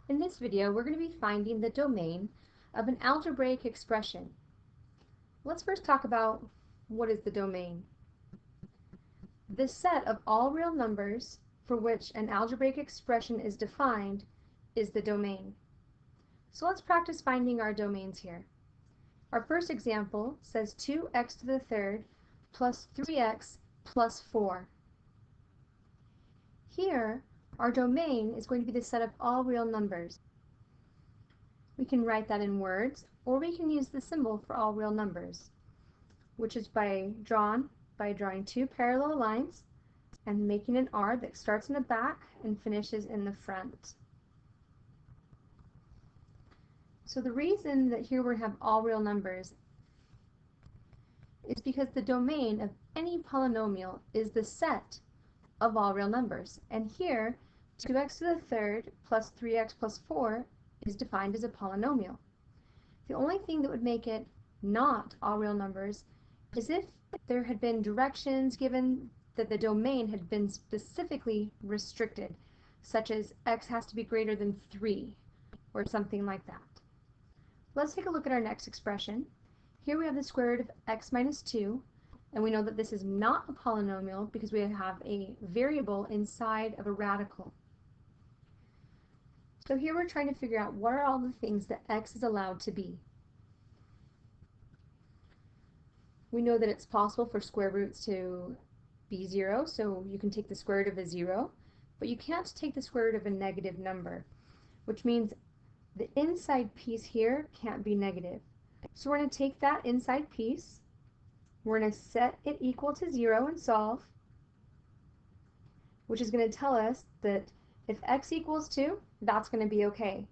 In this video, we're going to be finding the domain of an algebraic expression. Let's first talk about what is the domain. The set of all real numbers for which an algebraic expression is defined is the domain. So let's practice finding our domains here. Our first example says 2x to the third plus 3x plus 4. Here, our domain is going to be the set of all real numbers. We can write that in words, or we can use the symbol for all real numbers, which is by drawing two parallel lines and making an R that starts in the back and finishes in the front. So the reason that here we have all real numbers is because the domain of any polynomial is the set of all real numbers. And here, 2x to the third plus 3x plus 4 is defined as a polynomial. The only thing that would make it not all real numbers is if there had been directions given that the domain had been specifically restricted, such as x has to be greater than 3 or something like that. Let's take a look at our next expression. Here we have the square root of x minus 2, and we know that this is not a polynomial because we have a variable inside of a radical. So here we're trying to figure out what are all the things that x is allowed to be. We know that it's possible for square roots to be 0, so you can take the square root of a 0, but you can't take the square root of a negative number, which means the inside piece here can't be negative. So we're going to take that inside piece, we're going to set it equal to 0 and solve, which is going to tell us that if x equals 2, that's going to be okay.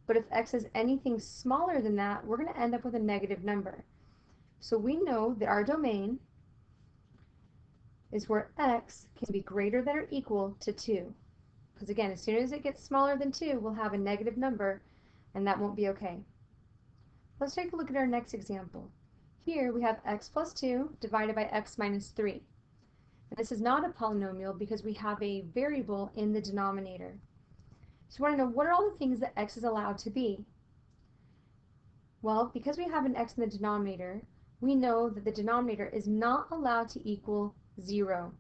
But if x is anything smaller than that, we're going to end up with a negative number. So we know that our domain is where x can be greater than or equal to 2. Because again, as soon as it gets smaller than 2, we'll have a negative number, and that won't be okay. Let's take a look at our next example. Here we have x plus 2 divided by x minus 3. And this is not a polynomial because we have a variable in the denominator. So we want to know what are all the things that x is allowed to be. Well, because we have an x in the denominator, we know that the denominator is not allowed to equal 0.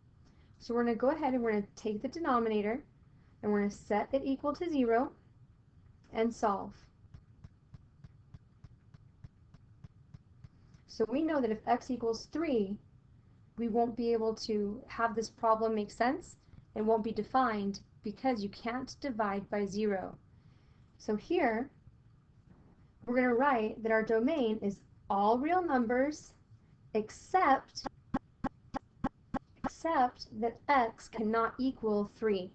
So we're going to go ahead and we're going to take the denominator and we're going to set it equal to 0 and solve. So we know that if x equals 3, we won't be able to have this problem make sense and won't be defined because you can't divide by 0. So here, we're going to write that our domain is all real numbers except that x cannot equal 3.